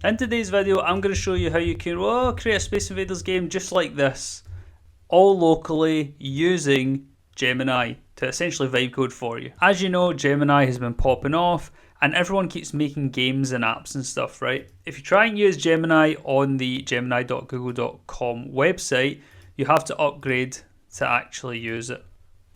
In today's video, I'm going to show you how you can create a Space Invaders game just like this, all locally using Gemini to essentially vibe code for you. As you know, Gemini has been popping off and everyone keeps making games and apps and stuff, right? If you try and use Gemini on the gemini.google.com website, you have to upgrade to actually use it.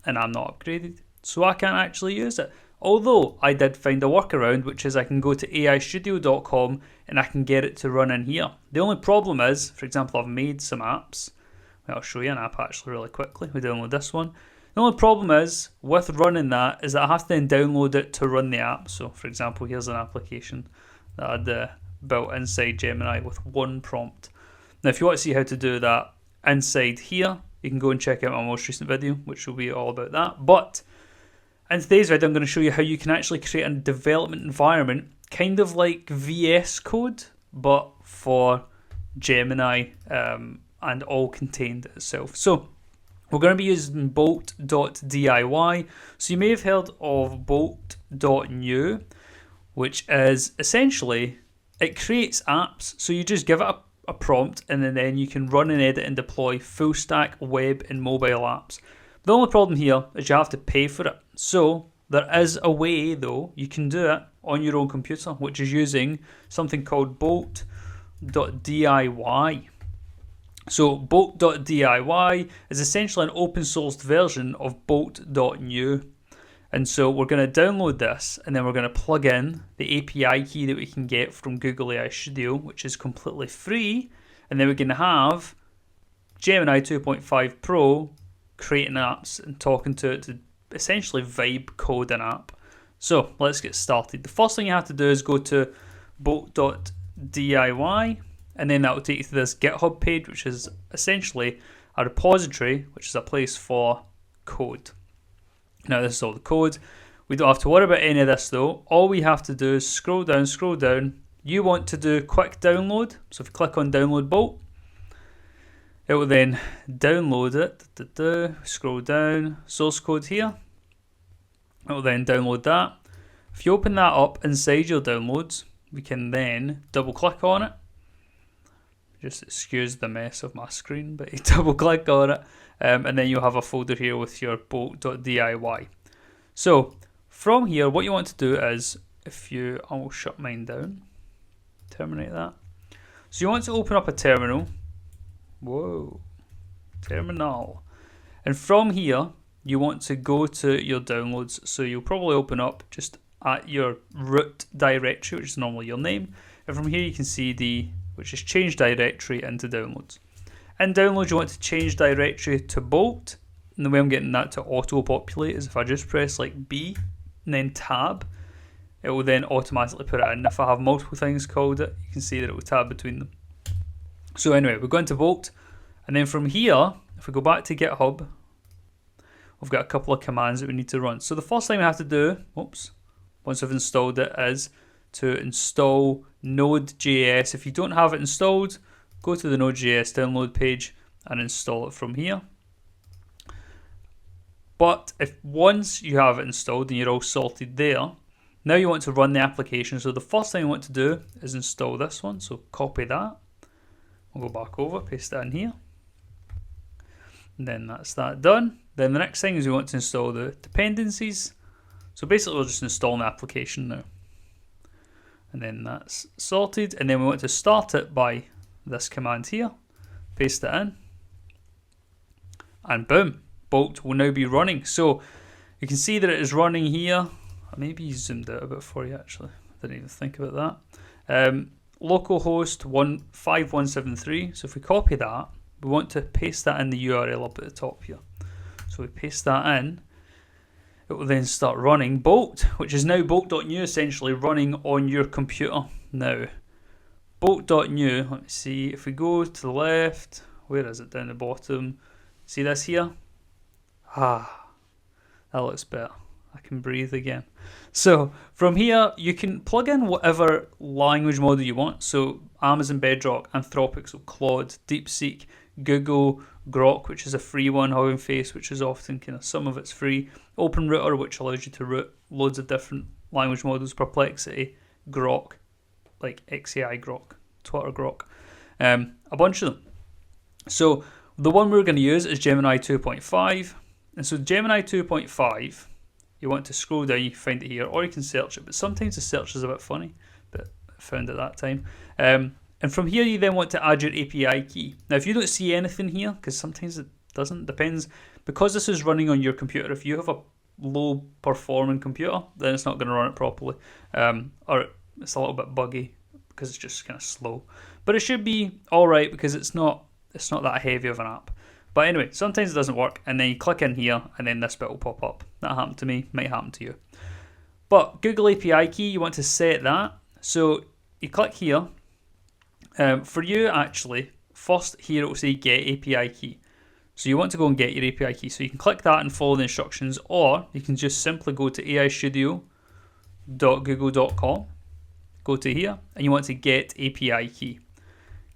And I'm not upgraded, so I can't actually use it. Although I did find a workaround, which is I can go to aistudio.com and I can get it to run in here. The only problem is, for example, I've made some apps. I'll show you an app actually really quickly. We download this one. The only problem is, with running that, is that I have to then download it to run the app. So, for example, here's an application that I'd built inside Gemini with one prompt. Now, if you want to see how to do that inside here, you can go and check out my most recent video, which will be all about that. But in today's video, I'm going to show you how you can actually create a development environment, kind of like VS Code, but for Gemini and all contained itself. So we're going to be using Bolt.DIY. So you may have heard of Bolt.new, which is essentially, it creates apps. So you just give it a prompt and then you can run and edit and deploy full stack web and mobile apps. The only problem here is you have to pay for it. So there is a way though you can do it on your own computer, which is using something called Bolt.DIY. So Bolt.DIY is essentially an open sourced version of Bolt.new. And so we're going to download this and then we're going to plug in the API key that we can get from Google AI Studio, which is completely free. And then we're going to have Gemini 2.5 Pro creating apps and talking to it to essentially vibe code an app. So let's get started. The first thing you have to do is go to Bolt.DIY and then that will take you to this GitHub page, which is essentially a repository, which is a place for code. Now this is all the code. We don't have to worry about any of this though. All we have to do is scroll down. You want to do quick download. So if you click on download Bolt, it will then download it. Scroll down, source code here. It will then download that. If you open that up inside your downloads, we can then double click on it. Just excuse the mess of my screen, but you double click on it. And then you'll have a folder here with your Bolt.DIY. So from here, what you want to do is, I will shut mine down, terminate that. So you want to open up a terminal. Terminal. And from here, you want to go to your downloads. So you'll probably open up just at your root directory, which is normally your name. And from here, you can see which is change directory into downloads. In downloads, you want to change directory to Bolt. And the way I'm getting that to auto-populate is if I just press like B and then tab, it will then automatically put it in. If I have multiple things called it, you can see that it will tab between them. So anyway, we're going to Bolt. And then from here, if we go back to GitHub, we've got a couple of commands that we need to run. So the first thing we have to do, once we've installed it, is to install Node.js. If you don't have it installed, go to the Node.js download page and install it from here. But if once you have it installed and you're all sorted there, now you want to run the application. So the first thing you want to do is install this one. So copy that. We'll go back over, paste that in here. And then that's that done. Then the next thing is we want to install the dependencies. So basically we're just installing the application now. And then that's sorted. And then we want to start it by this command here. Paste it in. And boom, Bolt will now be running. So you can see that it is running here. Maybe you zoomed out a bit for you actually. I didn't even think about that. Localhost 5173. So if we copy that, we want to paste that in the URL up at the top here. So we paste that in. It will then start running Bolt, which is now Bolt.new essentially running on your computer now. Bolt.new, let me see, if we go to the left, where is it, down the bottom, see this here? That looks better. I can breathe again. So from here, you can plug in whatever language model you want. So Amazon Bedrock, Anthropic, so Claude, DeepSeek, Google, Grok, which is a free one, Hugging Face, which is often some of it's free, OpenRouter, which allows you to route loads of different language models, Perplexity, Grok, like XAI Grok, Twitter grok, a bunch of them. So the one we're going to use is Gemini 2.5. And so Gemini 2.5, you want to scroll down, you can find it here, or you can search it. But sometimes the search is a bit funny, but I found it that time. And from here, you then want to add your API key. Now, if you don't see anything here, because sometimes it doesn't, depends. Because this is running on your computer, if you have a low performing computer, then it's not going to run it properly. Or it's a little bit buggy because it's just kind of slow. But it should be all right because it's not that heavy of an app. But anyway, sometimes it doesn't work, and then you click in here, and then this bit will pop up. That happened to me, might happen to you. But Google API key, you want to set that. So you click here. For you, actually, first here it will say get API key. So you want to go and get your API key. So you can click that and follow the instructions, or you can just simply go to aistudio.google.com, go to here, and you want to get API key.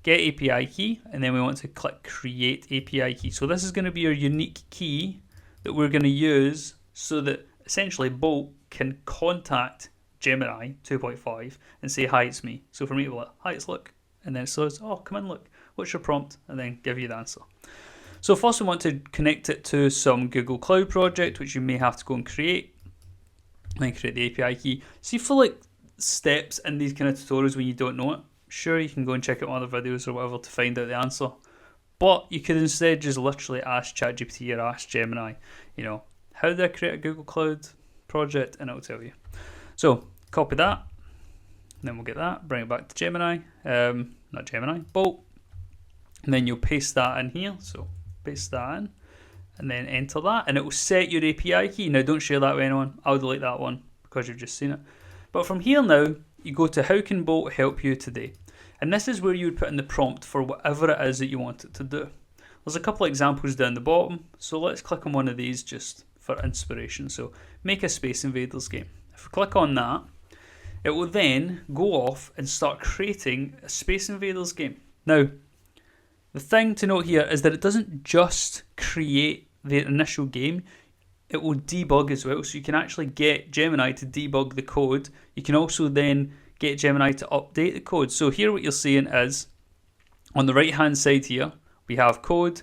Get API key, and then we want to click create API key. So this is going to be your unique key that we're going to use so that essentially Bolt can contact Gemini 2.5 and say, hi, it's me. So for me, it'll be like, hi, it's Luke. And then it says, oh, come in, Luke. What's your prompt? And then give you the answer. So first we want to connect it to some Google Cloud project, which you may have to go and create. And then create the API key. See, for like steps in these kind of tutorials when you don't know it, sure, you can go and check out other videos or whatever to find out the answer. But you could instead just literally ask ChatGPT or ask Gemini, how do I create a Google Cloud project? And it'll tell you. So copy that. And then we'll get that, bring it back to Gemini. Not Gemini, Bolt. And then you'll paste that in here. So paste that in. And then enter that. And it will set your API key. Now don't share that with anyone. I'll delete that one because you've just seen it. But from here now, you go to how can Bolt help you today? And this is where you would put in the prompt for whatever it is that you want it to do. There's a couple of examples down the bottom, so let's click on one of these just for inspiration. So make a Space Invaders game. If we click on that, it will then go off and start creating a Space Invaders game. Now, the thing to note here is that it doesn't just create the initial game, it will debug as well. So you can actually get Gemini to debug the code. You can also then get Gemini to update the code. So here what you're seeing is, on the right hand side here, we have code,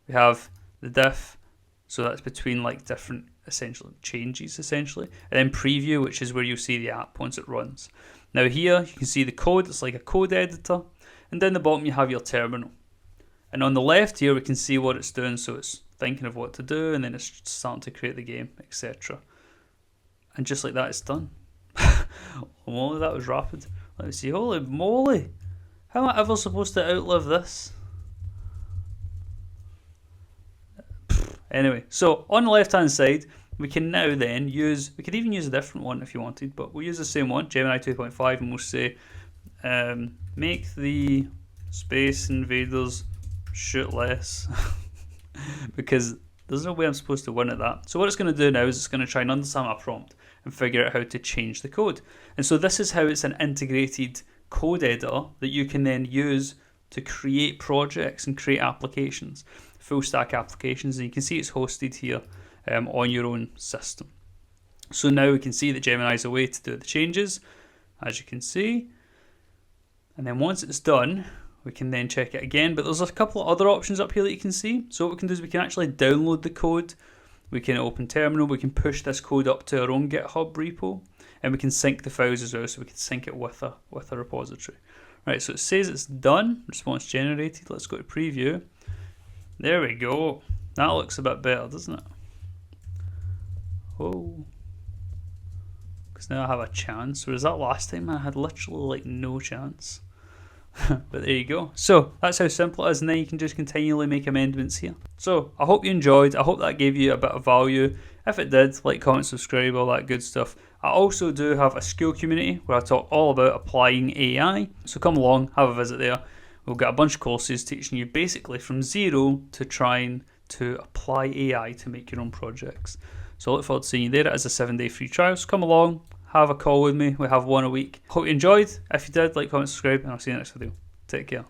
we have the diff, so that's between like different essential changes essentially, and then preview, which is where you'll see the app once it runs. Now here you can see the code, it's like a code editor, and down the bottom you have your terminal. And on the left here we can see what it's doing, so it's thinking of what to do, and then it's starting to create the game, etc. And just like that, it's done. Holy, that was rapid. Let me see. Holy moly! How am I ever supposed to outlive this? Anyway, so on the left hand side, we can now then use, we could even use a different one if you wanted, but we'll use the same one, Gemini 2.5, and we'll say, make the Space Invaders shoot less. Because there's no way I'm supposed to win at that. So what it's going to do now is it's going to try and understand my prompt and figure out how to change the code. And so this is how it's an integrated code editor that you can then use to create projects and create applications, full stack applications. And you can see it's hosted here on your own system. So now we can see that Gemini is a way to do the changes, as you can see. And then once it's done, we can then check it again, but there's a couple of other options up here that you can see. So what we can do is we can actually download the code, we can open terminal, we can push this code up to our own GitHub repo, and we can sync the files as well, so we can sync it with a repository. Right, so it says it's done, response generated. Let's go to preview. There we go. That looks a bit better, doesn't it? Oh, because now I have a chance, whereas that last time I had literally like no chance. But there you go. So that's how simple it is, and then you can just continually make amendments here. So I hope you enjoyed. I hope that gave you a bit of value. If it did, like, comment, subscribe, all that good stuff. I also do have a school community where I talk all about applying AI. So come along, have a visit there. We'll get a bunch of courses teaching you basically from zero to trying to apply AI to make your own projects. So I look forward to seeing you there. It is a 7-day free trial. So come along, have a call with me. We have one a week. Hope you enjoyed. If you did, like, comment, subscribe, and I'll see you next video. Take care.